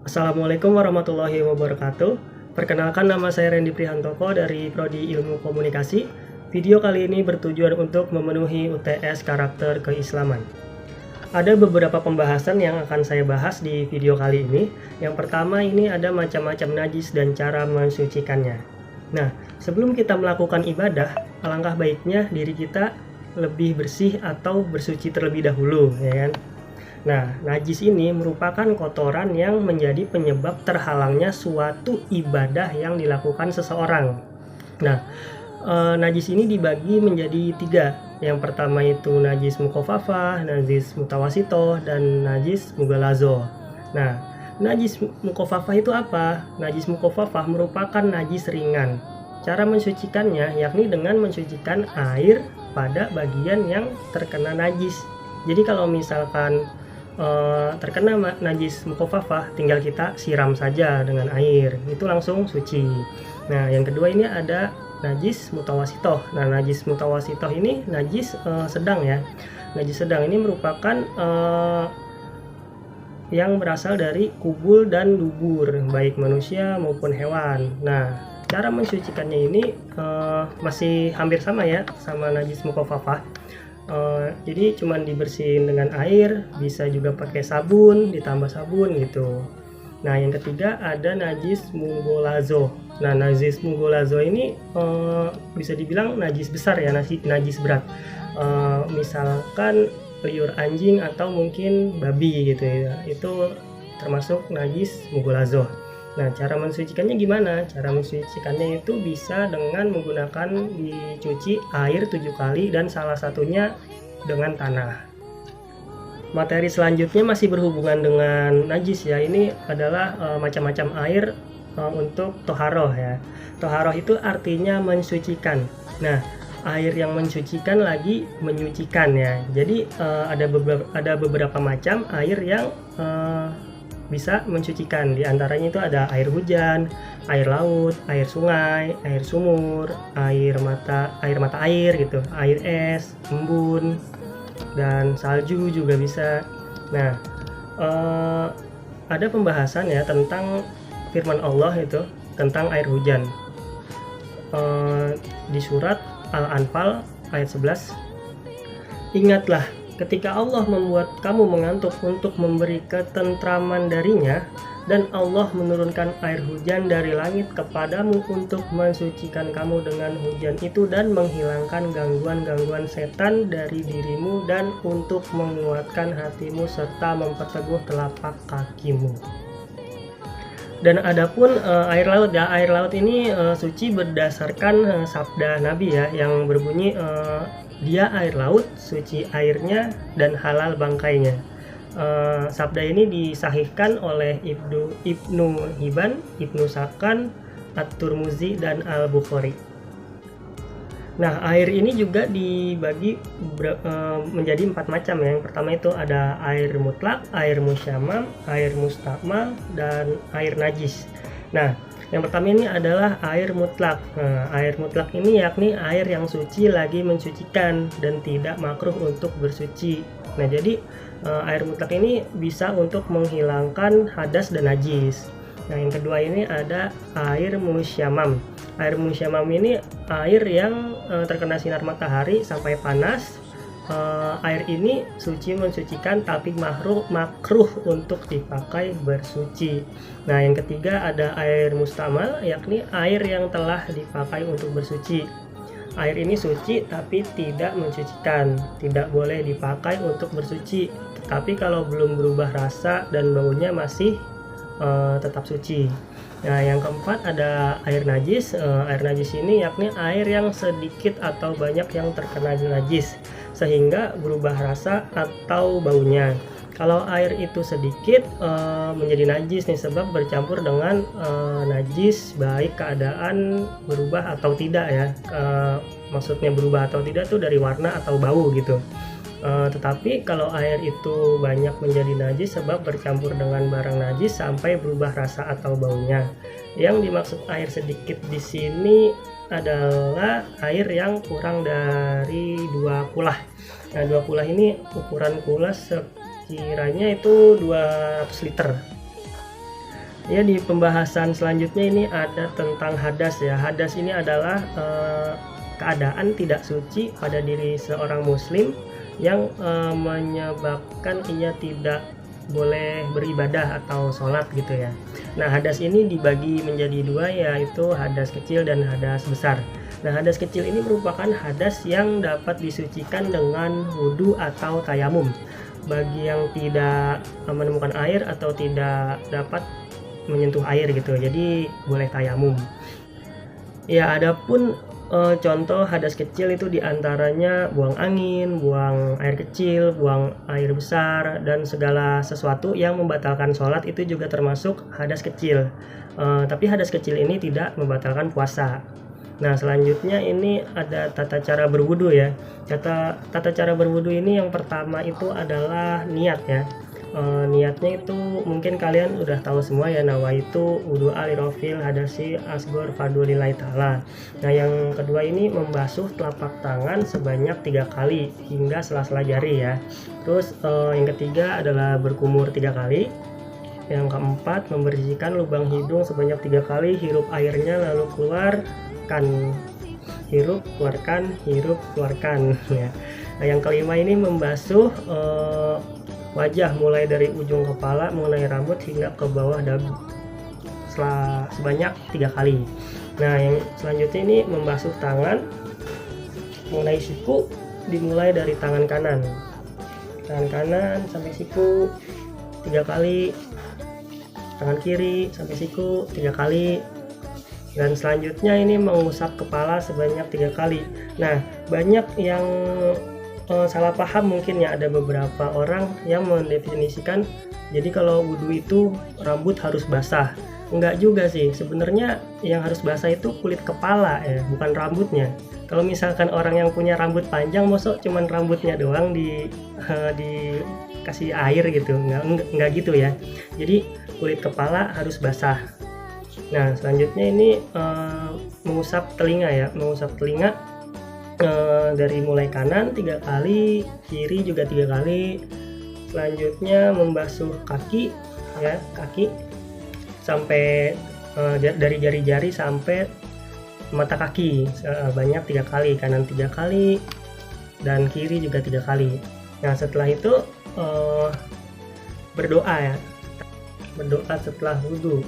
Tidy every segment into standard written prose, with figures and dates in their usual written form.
Assalamualaikum warahmatullahi wabarakatuh. Perkenalkan, nama saya Randy Prihantoko dari Prodi Ilmu Komunikasi. Video kali ini bertujuan untuk memenuhi UTS Karakter Keislaman. Ada beberapa pembahasan yang akan saya bahas di video kali ini. Yang pertama, ini ada macam-macam najis dan cara mensucikannya. Nah, sebelum kita melakukan ibadah, alangkah baiknya diri kita lebih bersih atau bersuci terlebih dahulu, ya kan? Nah, najis ini merupakan kotoran yang menjadi penyebab terhalangnya suatu ibadah yang dilakukan seseorang. Nah, najis ini dibagi menjadi tiga. Yang pertama itu najis mukhafafah, najis mutawasitoh, dan najis mughalazoh. Nah, najis mukhafafah itu apa? Najis mukhafafah merupakan najis ringan. Cara mensucikannya yakni dengan mensucikan air pada bagian yang terkena najis. Jadi kalau misalkan terkena najis mukhafafah, tinggal kita siram saja dengan air, itu langsung suci. Nah, yang kedua ini ada najis mutawasitoh. Nah, najis mutawasitoh ini najis sedang ya. Najis sedang ini merupakan yang berasal dari kubul dan dubur, baik manusia maupun hewan. Nah, cara mensucikannya ini masih hampir sama ya, sama najis mukhafafah. Jadi cuman dibersihin dengan air, bisa juga pakai sabun, ditambah sabun gitu. Nah, yang ketiga ada najis mughalazoh. Nah, najis mughalazoh ini bisa dibilang najis besar ya, najis berat. Misalkan liur anjing atau mungkin babi gitu ya, itu termasuk najis mughalazoh. Nah, cara mensucikannya gimana? Cara mensucikannya itu bisa dengan menggunakan dicuci air 7 kali dan salah satunya dengan tanah. Materi selanjutnya masih berhubungan dengan najis ya. Ini adalah macam-macam air untuk toharoh ya. Toharoh itu artinya mensucikan. Nah, air yang mensucikan lagi menyucikan ya. Jadi ada beberapa macam air yang bisa mensucikan. Di antaranya itu ada air hujan, air laut, air sungai, air sumur, air mata air gitu, air es, embun, dan salju juga bisa. Nah, ada pembahasan ya tentang firman Allah itu tentang air hujan. Di surat Al-Anfal ayat 11, ingatlah ketika Allah membuat kamu mengantuk untuk memberi ketentraman darinya, dan Allah menurunkan air hujan dari langit kepadamu untuk mensucikan kamu dengan hujan itu dan menghilangkan gangguan-gangguan setan dari dirimu dan untuk menguatkan hatimu serta memperteguh telapak kakimu. Dan adapun air laut ya, air laut ini suci berdasarkan sabda Nabi ya, yang berbunyi dia air laut, suci airnya dan halal bangkainya. Sabda ini disahihkan oleh Ibnu Hibban, Ibnu Sakan, At-Tirmizi, dan Al-Bukhari. Nah, air ini juga dibagi menjadi 4 macam ya. Yang pertama itu ada air mutlak, air musyamam, air mustakmal, dan air najis. Nah, yang pertama ini adalah air mutlak. Nah, air mutlak ini yakni air yang suci lagi mensucikan dan tidak makruh untuk bersuci. Nah, jadi air mutlak ini bisa untuk menghilangkan hadas dan najis. Nah, yang kedua ini ada air musyamam. Air musyamam ini air yang terkena sinar matahari sampai panas. Air ini suci mensucikan tapi makruh untuk dipakai bersuci. Nah, yang ketiga ada air mustamal, yakni air yang telah dipakai untuk bersuci. Air ini suci tapi tidak mensucikan, tidak boleh dipakai untuk bersuci. Tapi kalau belum berubah rasa dan baunya masih tetap suci. Nah, yang keempat ada air najis. Air najis ini yakni air yang sedikit atau banyak yang terkena najis sehingga berubah rasa atau baunya. Kalau air itu sedikit menjadi najis nih sebab bercampur dengan najis, baik keadaan berubah atau tidak ya. Maksudnya berubah atau tidak tuh dari warna atau bau gitu. Tetapi kalau air itu banyak menjadi najis sebab bercampur dengan barang najis sampai berubah rasa atau baunya. Yang dimaksud air sedikit di sini adalah air yang kurang dari 2 kulah. Nah, 2 kulah ini ukuran kulah sekiranya itu 200 liter. Ya, di pembahasan selanjutnya ini ada tentang hadas ya. Hadas ini adalah keadaan tidak suci pada diri seorang muslim yang menyebabkan ia tidak boleh beribadah atau sholat gitu ya. Nah, hadas ini dibagi menjadi dua, yaitu hadas kecil dan hadas besar. Nah, hadas kecil ini merupakan hadas yang dapat disucikan dengan wudhu atau tayamum bagi yang tidak menemukan air atau tidak dapat menyentuh air gitu, jadi boleh tayamum. Ya, adapun contoh hadas kecil itu diantaranya buang angin, buang air kecil, buang air besar, dan segala sesuatu yang membatalkan sholat itu juga termasuk hadas kecil. Tapi hadas kecil ini tidak membatalkan puasa. Nah, selanjutnya ini ada tata cara berwudu ya. Tata cara berwudu ini yang pertama itu adalah niat ya. Niatnya itu mungkin kalian udah tahu semua ya, nawaitu wudu alirofil hadasi asgor fadulillahi ta'ala. Nah, yang kedua ini membasuh telapak tangan sebanyak 3 kali hingga sela-sela jari ya. Terus yang ketiga adalah berkumur 3 kali. Yang keempat membersihkan lubang hidung sebanyak 3 kali, hirup airnya lalu keluarkan, hirup keluarkan, hirup keluarkan ya. Nah, yang kelima ini membasuh wajah mulai dari ujung kepala mengenai rambut hingga ke bawah dagu sebanyak 3 kali. Nah, yang selanjutnya ini membasuh tangan mengenai siku dimulai dari tangan kanan sampai siku 3 kali, tangan kiri sampai siku 3 kali, dan selanjutnya ini mengusap kepala sebanyak 3 kali. Nah, banyak yang salah paham mungkin ya, ada beberapa orang yang mendefinisikan jadi kalau wudhu itu rambut harus basah. Enggak juga sih, sebenarnya yang harus basah itu kulit kepala ya, bukan rambutnya. Kalau misalkan orang yang punya rambut panjang, mosok cuman rambutnya doang dikasih air gitu, enggak gitu ya. Jadi kulit kepala harus basah. Nah, selanjutnya ini mengusap telinga ya, mengusap telinga dari mulai kanan 3 kali, kiri juga 3 kali. Selanjutnya membasuh kaki ya, kaki sampai dari jari-jari sampai mata kaki banyak 3 kali, kanan 3 kali dan kiri juga 3 kali. Nah, setelah itu berdoa ya, berdoa setelah wudhu.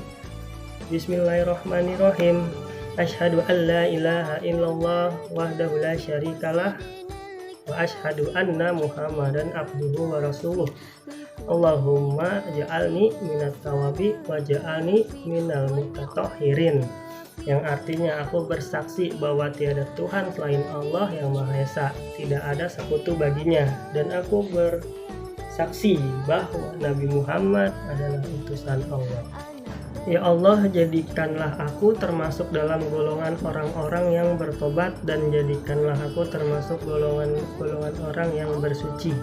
Bismillahirrahmanirrahim. Asyhadu an la ilaha illallah wahdahu la syarikalah wa asyhadu anna Muhammadan abduhu wa rasuluh. Allahumma ja'alni minat tawabi wa ja'alni minal mutatahhirin. Yang artinya, aku bersaksi bahwa tiada Tuhan selain Allah yang Maha Esa, tidak ada sekutu baginya, dan aku bersaksi bahwa Nabi Muhammad adalah utusan Allah. Ya Allah, jadikanlah aku termasuk dalam golongan orang-orang yang bertobat, dan jadikanlah aku termasuk golongan orang yang bersuci.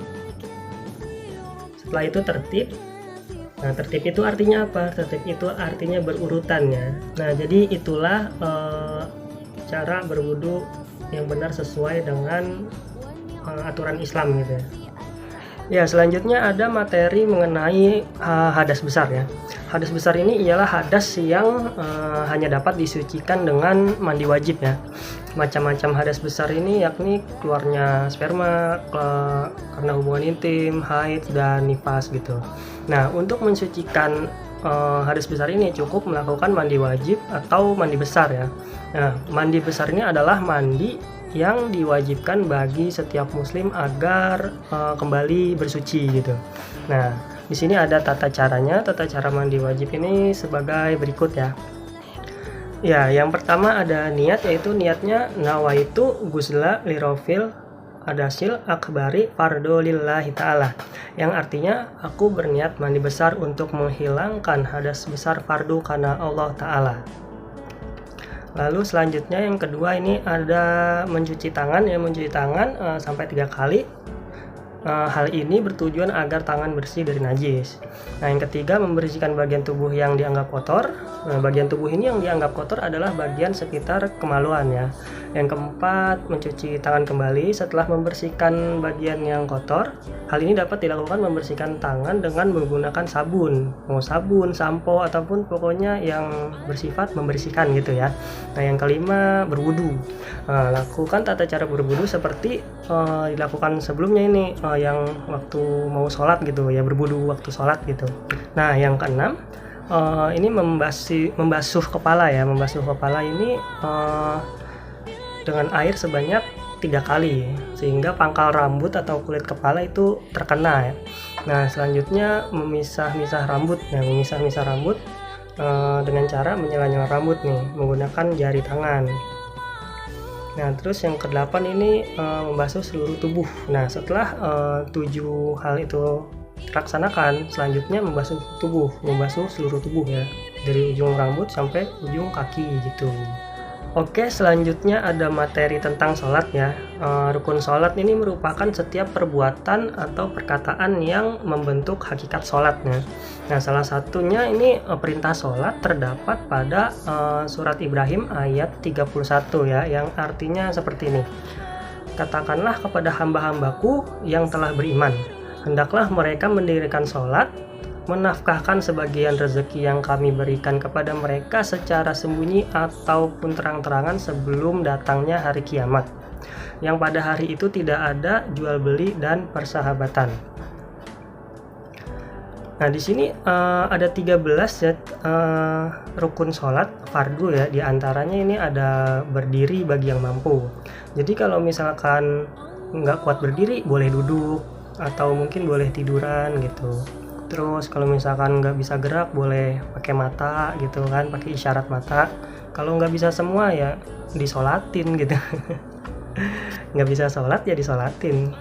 Setelah itu tertib. Nah, tertib itu artinya apa? Tertib itu artinya berurutannya. Nah, jadi itulah cara berwudu yang benar sesuai dengan aturan Islam gitu ya. Ya, selanjutnya ada materi mengenai hadas besar ya. Hadas besar ini ialah hadas yang hanya dapat disucikan dengan mandi wajib ya. Macam-macam hadas besar ini yakni keluarnya sperma karena hubungan intim, haid, dan nifas gitu. Nah, untuk mensucikan hadas besar ini cukup melakukan mandi wajib atau mandi besar ya. Nah, mandi besar ini adalah mandi yang diwajibkan bagi setiap muslim agar kembali bersuci gitu. Nah, di sini ada tata caranya. Tata cara mandi wajib ini sebagai berikut ya. Ya, yang pertama ada niat, yaitu niatnya nawaitu gusla lirofil adasil akbari fardo lillahi ta'ala, yang artinya aku berniat mandi besar untuk menghilangkan hadas besar fardu karena Allah Ta'ala. Lalu selanjutnya yang kedua ini ada mencuci tangan ya, mencuci tangan sampai 3 kali. Hal ini bertujuan agar tangan bersih dari najis. Nah, yang ketiga membersihkan bagian tubuh yang dianggap kotor. Nah, bagian tubuh ini yang dianggap kotor adalah bagian sekitar kemaluan ya. Yang keempat, mencuci tangan kembali setelah membersihkan bagian yang kotor. Hal ini dapat dilakukan membersihkan tangan dengan menggunakan sabun, mau sabun, sampo, ataupun pokoknya yang bersifat membersihkan gitu ya. Nah, yang kelima, berwudu. Lakukan tata cara berwudu seperti dilakukan sebelumnya ini, yang waktu mau sholat gitu ya, berwudu waktu sholat gitu. Nah, yang keenam, ini membasuh kepala ya. Membasuh kepala ini dengan air sebanyak 3 kali sehingga pangkal rambut atau kulit kepala itu terkena ya. Nah, selanjutnya memisah-misah rambut. Nah, memisah-misah rambut dengan cara menyela-nyela rambut nih menggunakan jari tangan. Nah, terus yang ke-8 ini membasuh seluruh tubuh. Nah, setelah 7 hal itu terlaksanakan, selanjutnya membasuh seluruh tubuh ya, dari ujung rambut sampai ujung kaki gitu. Oke, selanjutnya ada materi tentang sholat ya. Rukun sholat ini merupakan setiap perbuatan atau perkataan yang membentuk hakikat sholatnya. Nah, salah satunya ini perintah sholat terdapat pada surat Ibrahim ayat 31 ya, yang artinya seperti ini. Katakanlah kepada hamba-hambaku yang telah beriman, hendaklah mereka mendirikan sholat, menafkahkan sebagian rezeki yang kami berikan kepada mereka secara sembunyi ataupun terang-terangan sebelum datangnya hari kiamat, yang pada hari itu tidak ada jual beli dan persahabatan. Nah, di sini ada 13 ya rukun sholat fardu ya. Di antaranya ini ada berdiri bagi yang mampu. Jadi kalau misalkan nggak kuat berdiri, boleh duduk atau mungkin boleh tiduran gitu. Terus kalau misalkan nggak bisa gerak, boleh pakai mata gitu kan, pakai isyarat mata. Kalau nggak bisa semua ya disolatin gitu. Nggak bisa sholat ya disolatin.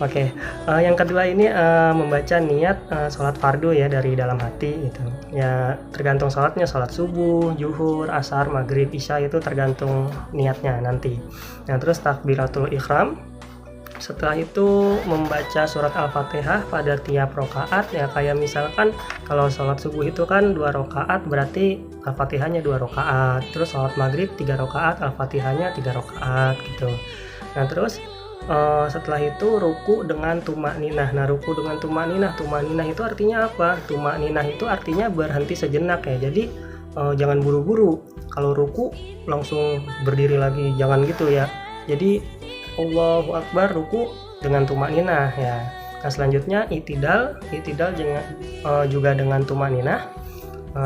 Oke. Yang kedua ini membaca niat sholat fardu ya dari dalam hati gitu. Ya tergantung sholatnya, sholat subuh, zuhur, asar, maghrib, isya itu tergantung niatnya nanti. Nah, terus takbiratul ihram. Setelah itu membaca surat Al-Fatihah pada tiap rokaat ya, kayak misalkan kalau sholat subuh itu kan 2 rokaat, berarti Al-Fatihahnya 2 rokaat. Terus sholat maghrib 3 rokaat, Al-Fatihahnya 3 rokaat gitu. Nah, terus setelah itu ruku dengan tumakninah. Nah, ruku dengan tumakninah itu artinya apa? Tumakninah itu artinya berhenti sejenak ya. Jadi jangan buru-buru. Kalau ruku langsung berdiri lagi, jangan gitu ya. Jadi Allahu Akbar, ruku dengan tumakninah ya. Nah, selanjutnya itidal juga dengan tumakninah.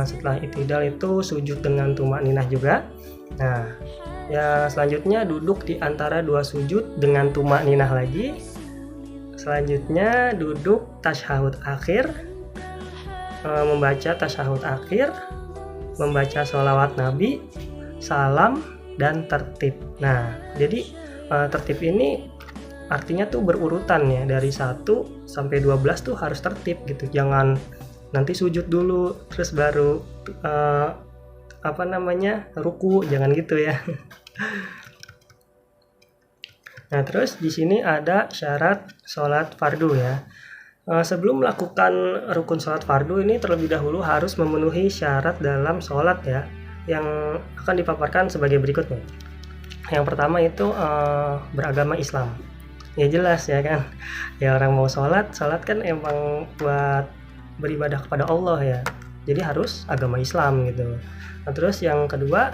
Setelah itidal itu sujud dengan tumakninah juga. Nah, ya selanjutnya duduk di antara 2 sujud dengan tumakninah lagi. Selanjutnya duduk tasyahud akhir, membaca tasyahud akhir, membaca sholawat Nabi, salam, dan tertib. Nah, jadi tertib ini artinya tuh berurutan ya, dari 1 sampai 12 tuh harus tertib gitu. Jangan nanti sujud dulu terus baru ruku, jangan gitu ya. Nah, terus di sini ada syarat sholat fardu ya. Sebelum melakukan rukun sholat fardu ini terlebih dahulu harus memenuhi syarat dalam sholat ya, yang akan dipaparkan sebagai berikut nih. Yang pertama itu beragama Islam. Ya jelas ya kan. Ya orang mau sholat kan emang buat beribadah kepada Allah ya. Jadi harus agama Islam gitu. Nah, terus yang kedua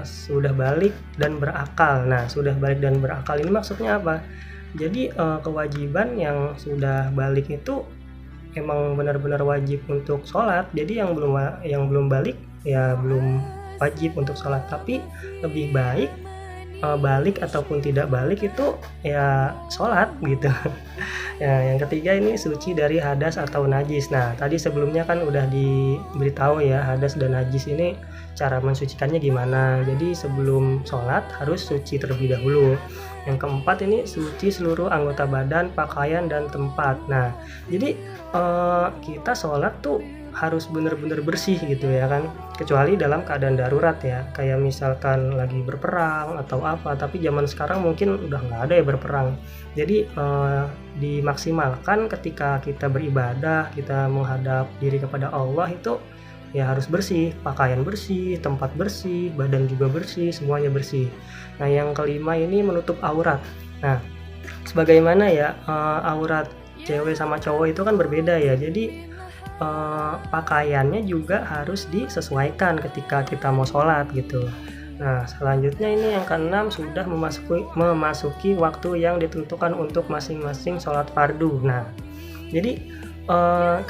sudah balik dan berakal. Nah, sudah balik dan berakal ini maksudnya apa? Jadi kewajiban yang sudah balik itu emang benar-benar wajib untuk sholat. Jadi yang belum balik ya belum wajib untuk sholat. Tapi lebih baik balik ataupun tidak balik itu ya sholat gitu. Ya, yang ketiga ini suci dari hadas atau najis. Nah, tadi sebelumnya kan udah diberitahu ya, hadas dan najis ini cara mensucikannya gimana. Jadi sebelum sholat harus suci terlebih dahulu. Yang keempat ini suci seluruh anggota badan, pakaian, dan tempat. Nah, jadi kita sholat tuh harus benar-benar bersih gitu ya kan, kecuali dalam keadaan darurat ya, kayak misalkan lagi berperang atau apa. Tapi zaman sekarang mungkin udah nggak ada ya berperang, jadi dimaksimalkan ketika kita beribadah, kita menghadap diri kepada Allah itu ya harus bersih, pakaian bersih, tempat bersih, badan juga bersih, semuanya bersih. Nah, yang kelima ini menutup aurat. Nah, sebagaimana ya, aurat cewek sama cowok itu kan berbeda ya. Jadi pakaiannya juga harus disesuaikan ketika kita mau sholat gitu. Nah, selanjutnya ini yang keenam, sudah memasuki waktu yang ditentukan untuk masing-masing sholat fardu. Nah, jadi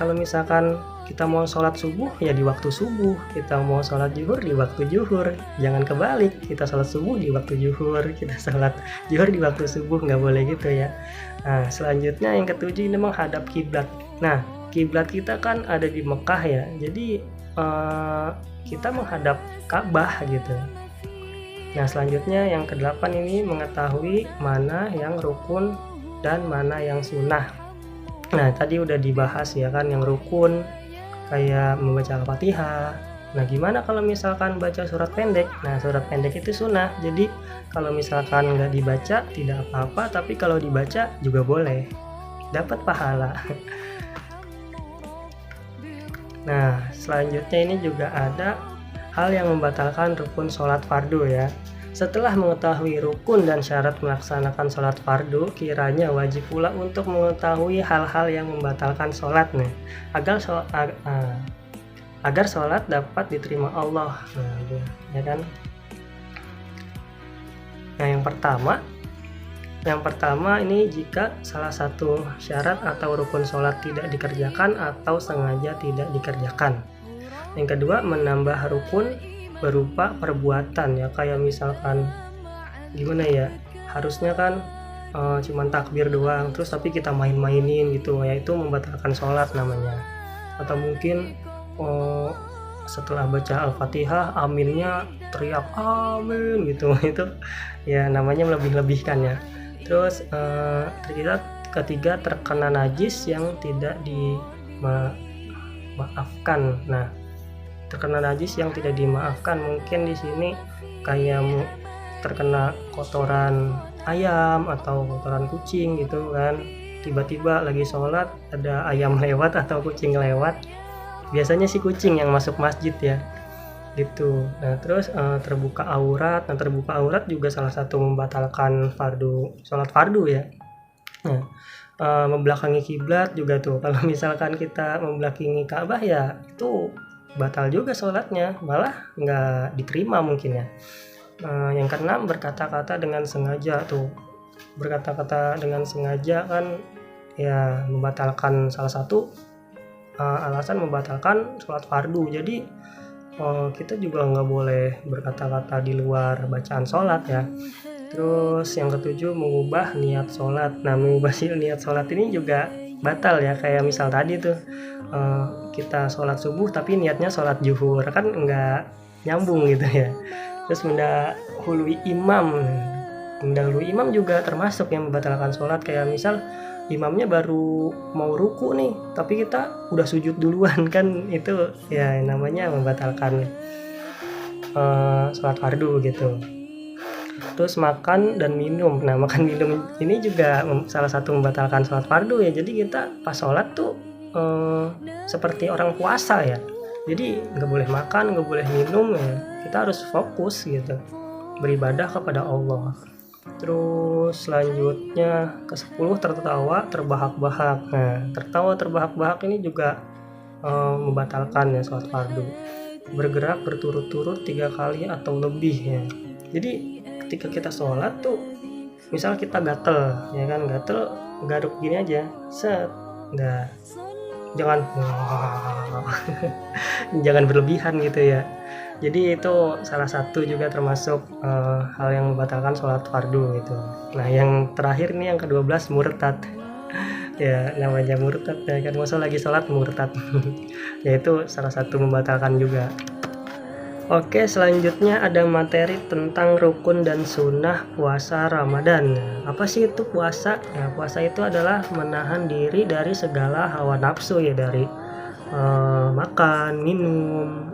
kalau misalkan kita mau sholat subuh ya di waktu subuh, kita mau sholat zuhur di waktu zuhur, jangan kebalik, kita sholat subuh di waktu zuhur, kita sholat zuhur di waktu subuh, nggak boleh gitu ya. Nah, selanjutnya yang ketujuh ini menghadap kiblat. Nah, kiblat kita kan ada di Mekah ya, jadi kita menghadap Ka'bah gitu. Nah, selanjutnya yang kedelapan ini mengetahui mana yang rukun dan mana yang sunnah. Nah, tadi udah dibahas ya kan, yang rukun kayak membaca Al-Fatihah. Nah, gimana kalau misalkan baca surat pendek? Nah, surat pendek itu sunnah. Jadi kalau misalkan nggak dibaca tidak apa-apa, tapi kalau dibaca juga boleh, dapat pahala. Nah, selanjutnya ini juga ada hal yang membatalkan rukun sholat fardu ya. Setelah mengetahui rukun dan syarat melaksanakan sholat fardu, kiranya wajib pula untuk mengetahui hal-hal yang membatalkan sholat nih, agar sholat dapat diterima Allah. Nah, ya kan? Nah, yang pertama ini jika salah satu syarat atau rukun sholat tidak dikerjakan atau sengaja tidak dikerjakan. Yang kedua, menambah rukun berupa perbuatan ya, kayak misalkan gimana ya, harusnya kan cuman takbir doang terus tapi kita main-mainin gitu ya, itu membatalkan sholat namanya. Atau mungkin setelah baca Al-Fatihah aminnya teriak amin gitu itu ya namanya melebih-lebihkan ya. Terus ketiga terkena najis yang tidak dimaafkan. Nah, terkena najis yang tidak dimaafkan mungkin di sini kayak terkena kotoran ayam atau kotoran kucing gitu kan, tiba-tiba lagi sholat ada ayam lewat atau kucing lewat, biasanya sih kucing yang masuk masjid ya gitu. Nah, terus terbuka aurat. Nah, terbuka aurat juga salah satu membatalkan sholat fardu ya. Nah, membelakangi kiblat juga tuh, kalau misalkan kita membelakangi Ka'bah ya itu batal juga sholatnya, malah nggak diterima mungkin ya. Yang keenam, berkata-kata dengan sengaja tuh. Berkata-kata dengan sengaja kan ya membatalkan, salah satu alasan membatalkan sholat fardu. Jadi kita juga nggak boleh berkata-kata di luar bacaan sholat ya. Terus yang ketujuh, mengubah niat sholat. Nah, mengubah niat sholat ini juga batal ya, kayak misal tadi tuh kita sholat subuh tapi niatnya sholat zuhur, kan nggak nyambung gitu ya. Terus mendahului imam juga termasuk yang membatalkan sholat, kayak misal imamnya baru mau ruku nih tapi kita udah sujud duluan, kan itu ya namanya membatalkan sholat fardu gitu. Terus makan dan minum. Nah, makan minum ini juga salah satu membatalkan sholat fardu ya. Jadi kita pas sholat tuh seperti orang puasa ya, jadi nggak boleh makan, nggak boleh minum ya, kita harus fokus gitu beribadah kepada Allah. Terus selanjutnya ke-10, tertawa terbahak-bahak. Nah, tertawa terbahak-bahak ini juga membatalkan ya sholat fardu. Bergerak berturut-turut 3 kali atau lebih ya. Jadi ketika kita sholat tuh misal kita gatel ya kan, gatel garuk gini aja set, nah jangan jangan berlebihan gitu ya. Jadi itu salah satu juga termasuk hal yang membatalkan sholat fardu gitu. Nah, yang terakhir nih yang ke-12, murtad. Ya namanya murtad ya kan, masa lagi sholat murtad. Ya itu salah satu membatalkan juga. Oke, selanjutnya ada materi tentang rukun dan sunnah puasa Ramadan. Apa sih itu puasa? Ya, puasa itu adalah menahan diri dari segala hawa nafsu ya, dari makan, minum,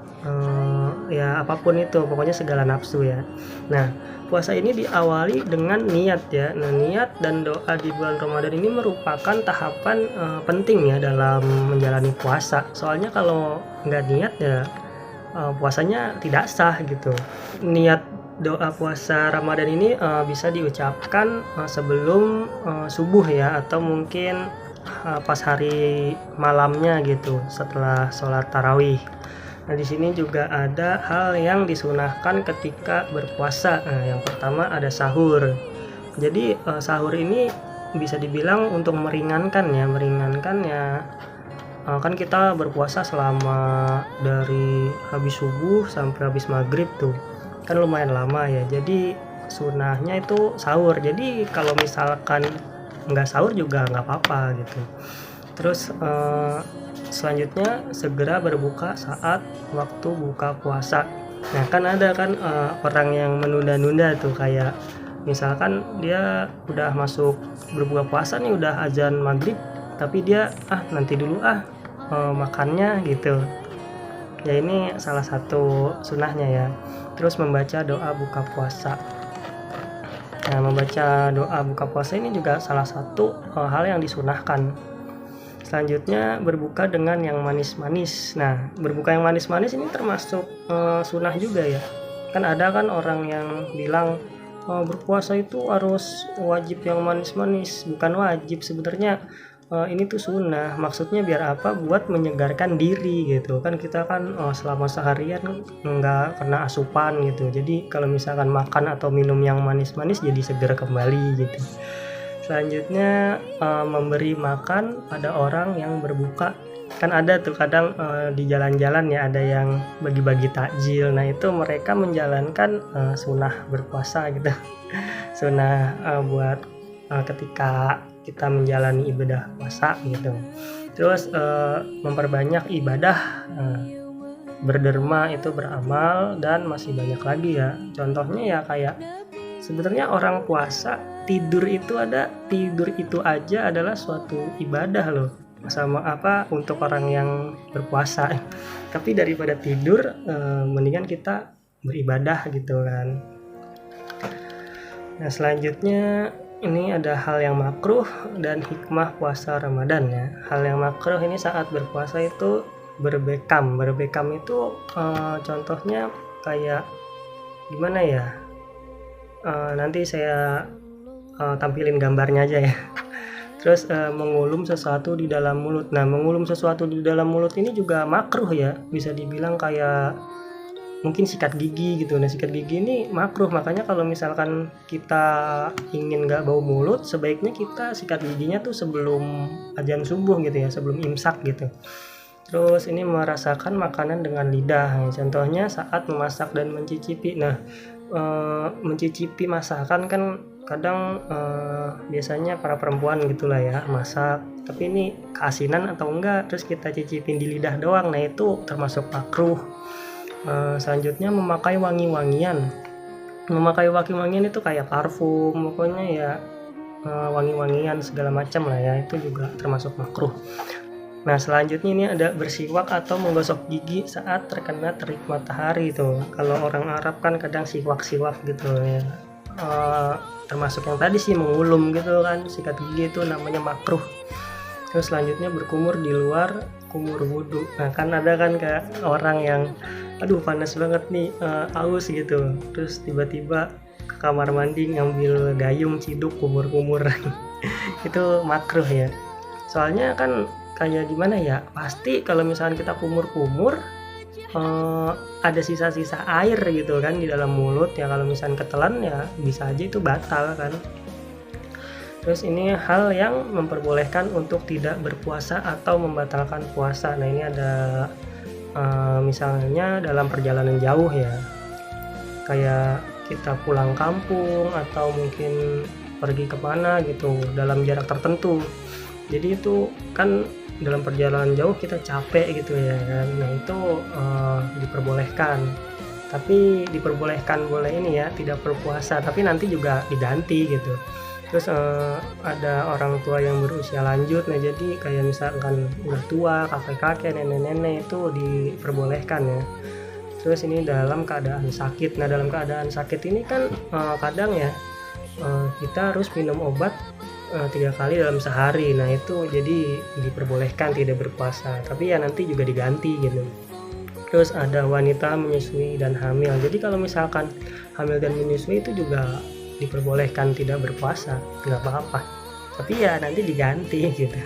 ya apapun itu, pokoknya segala nafsu ya. Nah, puasa ini diawali dengan niat ya. Nah, niat dan doa di bulan Ramadan ini merupakan tahapan penting ya dalam menjalani puasa. Soalnya kalau nggak niat ya puasanya tidak sah gitu. Niat doa puasa Ramadan ini bisa diucapkan sebelum subuh ya, atau mungkin pas hari malamnya gitu setelah sholat tarawih. Nah, di sini juga ada hal yang disunahkan ketika berpuasa. Nah, yang pertama ada sahur. Jadi sahur ini bisa dibilang untuk meringankan ya, kan kita berpuasa selama dari habis subuh sampai habis maghrib tuh, kan lumayan lama ya. Jadi sunahnya itu sahur. Jadi kalau misalkan nggak sahur juga nggak apa-apa gitu. Terus selanjutnya segera berbuka saat waktu buka puasa. Nah, kan ada kan orang yang menunda-nunda tuh, kayak misalkan dia udah masuk berbuka puasa nih, udah azan maghrib, tapi dia nanti dulu makannya gitu ya. Ini salah satu sunahnya ya. Terus membaca doa buka puasa. Nah, membaca doa buka puasa ini juga salah satu hal yang disunahkan. Selanjutnya berbuka dengan yang manis-manis. Nah, berbuka yang manis-manis ini termasuk sunah juga ya. Kan ada kan orang yang bilang berpuasa itu harus wajib yang manis-manis. Bukan wajib sebenarnya. Ini tuh sunnah, maksudnya biar apa? Buat menyegarkan diri gitu kan. Kita kan selama seharian nggak kena asupan gitu, jadi kalau misalkan makan atau minum yang manis-manis jadi segar kembali gitu. Selanjutnya memberi makan pada orang yang berbuka. Kan ada tuh kadang di jalan-jalan ya, ada yang bagi-bagi takjil. Nah, itu mereka menjalankan sunnah berpuasa gitu. Sunnah buat ketika kita menjalani ibadah puasa gitu. Terus memperbanyak ibadah, berderma itu beramal, dan masih banyak lagi ya. Contohnya ya kayak sebenarnya orang puasa tidur itu aja adalah suatu ibadah loh, sama untuk orang yang berpuasa. Tapi daripada tidur mendingan kita beribadah gitu kan. Nah, selanjutnya ini ada hal yang makruh dan hikmah puasa Ramadan ya. Hal yang makruh ini saat berpuasa itu berbekam. Berbekam itu contohnya kayak gimana ya? Nanti saya tampilin gambarnya aja ya. Terus mengulum sesuatu di dalam mulut. Nah, mengulum sesuatu di dalam mulut ini juga makruh ya. Bisa dibilang kayak mungkin sikat gigi gitu. Nah, sikat gigi ini makruh, makanya kalau misalkan kita ingin nggak bau mulut, sebaiknya kita sikat giginya tuh sebelum azan subuh gitu ya, sebelum imsak gitu. Terus ini merasakan makanan dengan lidah, contohnya saat memasak dan mencicipi. Nah, mencicipi masakan kan kadang biasanya para perempuan gitulah ya masak, tapi ini keasinan atau enggak, terus kita cicipin di lidah doang. Nah, itu termasuk makruh. Selanjutnya memakai wangi-wangian. Memakai wangi-wangian itu kayak parfum, pokoknya ya wangi-wangian segala macam lah ya, itu juga termasuk makruh. Nah, selanjutnya ini ada bersiwak atau menggosok gigi saat terkena terik matahari tuh. Kalau orang Arab kan kadang siwak-siwak gitu ya. Termasuk yang tadi sih mengulum gitu kan, sikat gigi itu namanya makruh. Terus selanjutnya berkumur di luar kumur wudhu. Nah, kan ada kan kayak orang yang aduh panas banget nih, aus gitu, terus tiba-tiba ke kamar mandi ngambil gayung ciduk kumur-kumur. Itu makruh ya. Soalnya kan kayak gimana ya, pasti kalau misalkan kita kumur-kumur ada sisa-sisa air gitu kan di dalam mulut ya. Kalau misalkan ketelan ya bisa aja itu batal kan. Terus ini hal yang memperbolehkan untuk tidak berpuasa atau membatalkan puasa. Nah, ini ada misalnya dalam perjalanan jauh ya, kayak kita pulang kampung atau mungkin pergi kemana gitu dalam jarak tertentu. Jadi itu kan dalam perjalanan jauh kita capek gitu ya kan. Nah, itu diperbolehkan. Tapi diperbolehkan boleh ini ya, tidak berpuasa, tapi nanti juga diganti gitu. Terus ada orang tua yang berusia lanjut, nah jadi kayak misalkan udah tua, kakek-kakek, nenek-nenek, itu diperbolehkan ya. Terus ini dalam keadaan sakit. Nah, dalam keadaan sakit ini kan kadang ya kita harus minum obat 3 kali dalam sehari. Nah, itu jadi diperbolehkan tidak berpuasa, tapi ya nanti juga diganti gitu. Terus ada wanita menyusui dan hamil. Jadi kalau misalkan hamil dan menyusui itu juga diperbolehkan tidak berpuasa, nggak apa-apa. Tapi ya nanti diganti gitu.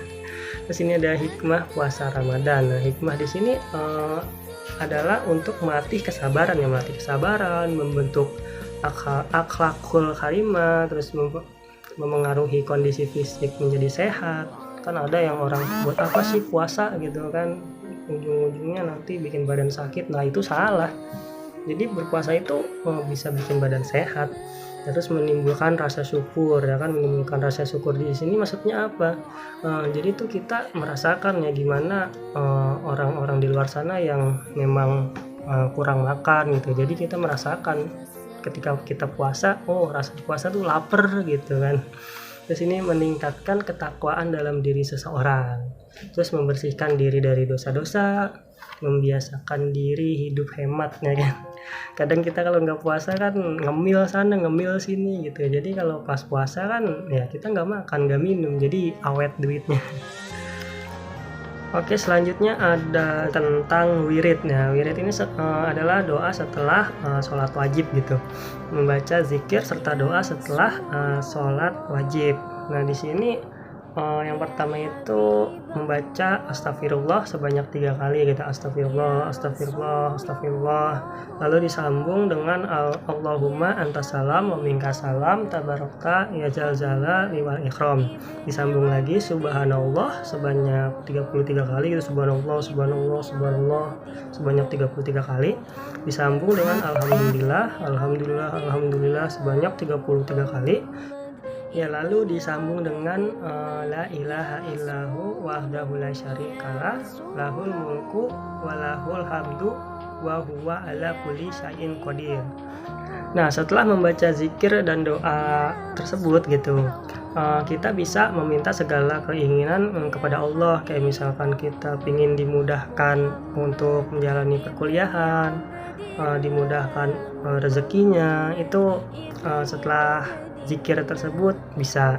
Terus ini ada hikmah puasa Ramadan. Nah, hikmah di sini adalah untuk melatih kesabaran, membentuk akhlakul karimah, terus memengaruhi kondisi fisik menjadi sehat. Kan ada yang orang buat apa sih puasa gitu kan, ujung-ujungnya nanti bikin badan sakit. Nah, itu salah. Jadi berpuasa itu bisa bikin badan sehat, terus menimbulkan rasa syukur, ya kan. Menimbulkan rasa syukur di sini maksudnya apa? Jadi itu kita merasakan ya gimana orang-orang di luar sana yang memang kurang makan gitu. Jadi kita merasakan ketika kita puasa, oh rasa puasa tuh lapar gitu kan. Terus ini meningkatkan ketakwaan dalam diri seseorang, terus membersihkan diri dari dosa-dosa, membiasakan diri hidup hemat, ya kan. Kadang kita kalau nggak puasa kan ngemil sana ngemil sini gitu, jadi kalau pas puasa kan ya kita nggak makan nggak minum, jadi awet duitnya. Oke, selanjutnya ada tentang wirid. Nah, wirid ini adalah doa setelah sholat wajib gitu, membaca zikir serta doa setelah sholat wajib. Nah, di sini yang pertama itu membaca astagfirullah sebanyak 3 kali gitu, astagfirullah, astagfirullah, astagfirullah. Lalu disambung dengan Allahumma antas salam wa minkas salam tabarakta ya jalzala wal ikram. Disambung lagi subhanallah sebanyak 33 kali gitu, subhanallah, subhanallah, subhanallah sebanyak 33 kali. Disambung dengan alhamdulillah, alhamdulillah, alhamdulillah sebanyak 33 kali. Ya, lalu disambung dengan la ilaha illahu wahdahu la syarikalah lahul mulku walahul hamdu wa huwa ala kulli syai'in qadir. Nah, setelah membaca zikir dan doa tersebut gitu, kita bisa meminta segala keinginan kepada Allah. Kayak misalkan kita ingin dimudahkan untuk menjalani perkuliahan, dimudahkan rezekinya, itu setelah zikir tersebut bisa.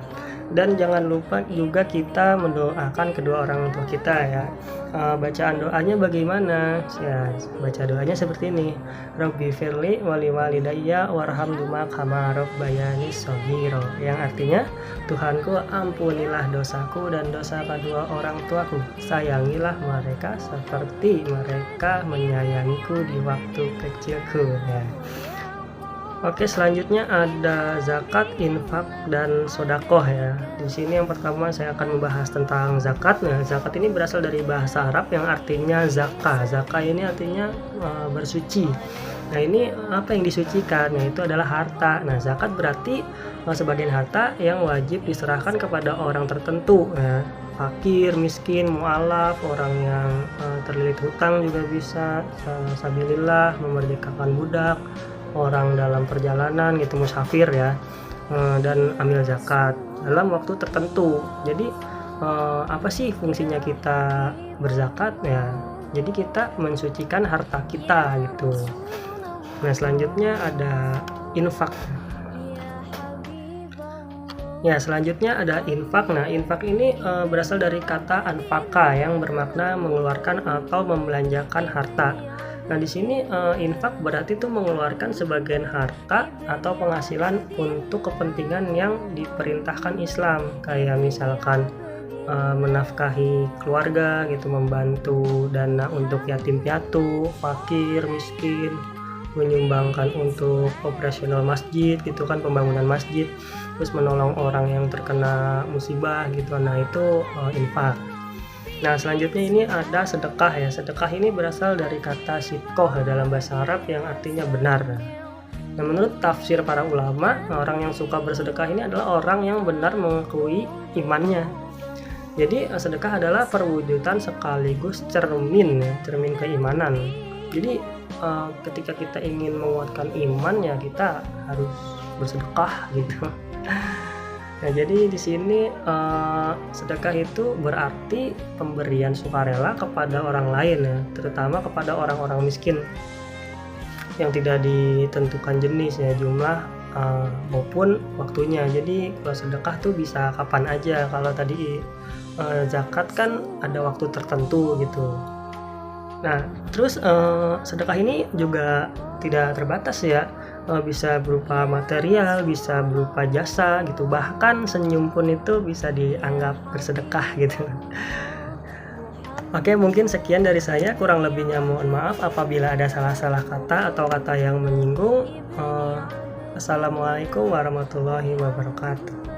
Dan jangan lupa juga kita mendoakan kedua orang tua kita ya. Bacaan doanya bagaimana? Ya, baca doanya seperti ini. Rabbi firli wali walidayya warhamhuma kama rabbayani shaghira. Yang artinya, Tuhanku ampunilah dosaku dan dosa kedua orang tuaku. Sayangilah mereka seperti mereka menyayangiku di waktu kecilku ya. Oke, selanjutnya ada zakat, infak, dan sodakoh ya. Di sini yang pertama saya akan membahas tentang zakat. Nah, zakat ini berasal dari bahasa Arab yang artinya zakah. Zakah ini artinya bersuci. Nah, ini apa yang disucikan? Nah, itu adalah harta. Nah, zakat berarti sebagian harta yang wajib diserahkan kepada orang tertentu ya. Fakir, miskin, mu'alaf, orang yang terlilit hutang juga bisa, sabilillah, memerdekakan budak, orang dalam perjalanan gitu, musafir ya, dan ambil zakat dalam waktu tertentu. Jadi apa sih fungsinya kita berzakat ya? Jadi kita mensucikan harta kita gitu. Nah, selanjutnya ada infak. Ya, selanjutnya ada infak. Nah, infak ini berasal dari kata anfaka yang bermakna mengeluarkan atau membelanjakan harta. Nah, di sini infak berarti itu mengeluarkan sebagian harta atau penghasilan untuk kepentingan yang diperintahkan Islam, kayak misalkan menafkahi keluarga gitu, membantu dana untuk yatim piatu, fakir, miskin, menyumbangkan untuk operasional masjid gitu kan, pembangunan masjid, terus menolong orang yang terkena musibah gitu. Nah, itu infak. Nah, selanjutnya ini ada sedekah ya. Sedekah ini berasal dari kata sidqoh dalam bahasa Arab yang artinya benar. Nah, menurut tafsir para ulama, orang yang suka bersedekah ini adalah orang yang benar mengakui imannya. Jadi sedekah adalah perwujudan sekaligus cermin keimanan. Jadi ketika kita ingin menguatkan iman ya kita harus bersedekah gitu. Nah, jadi di sini sedekah itu berarti pemberian sukarela kepada orang lain ya, terutama kepada orang-orang miskin. yang tidak ditentukan jenis ya, jumlah maupun waktunya. Jadi kalau sedekah tuh bisa kapan aja. Kalau tadi zakat kan ada waktu tertentu gitu. Nah, terus sedekah ini juga tidak terbatas ya, bisa berupa material, bisa berupa jasa gitu, bahkan senyum pun itu bisa dianggap bersedekah gitu. Oke, mungkin sekian dari saya, kurang lebihnya mohon maaf apabila ada salah-salah kata atau kata yang menyinggung. Assalamualaikum warahmatullahi wabarakatuh.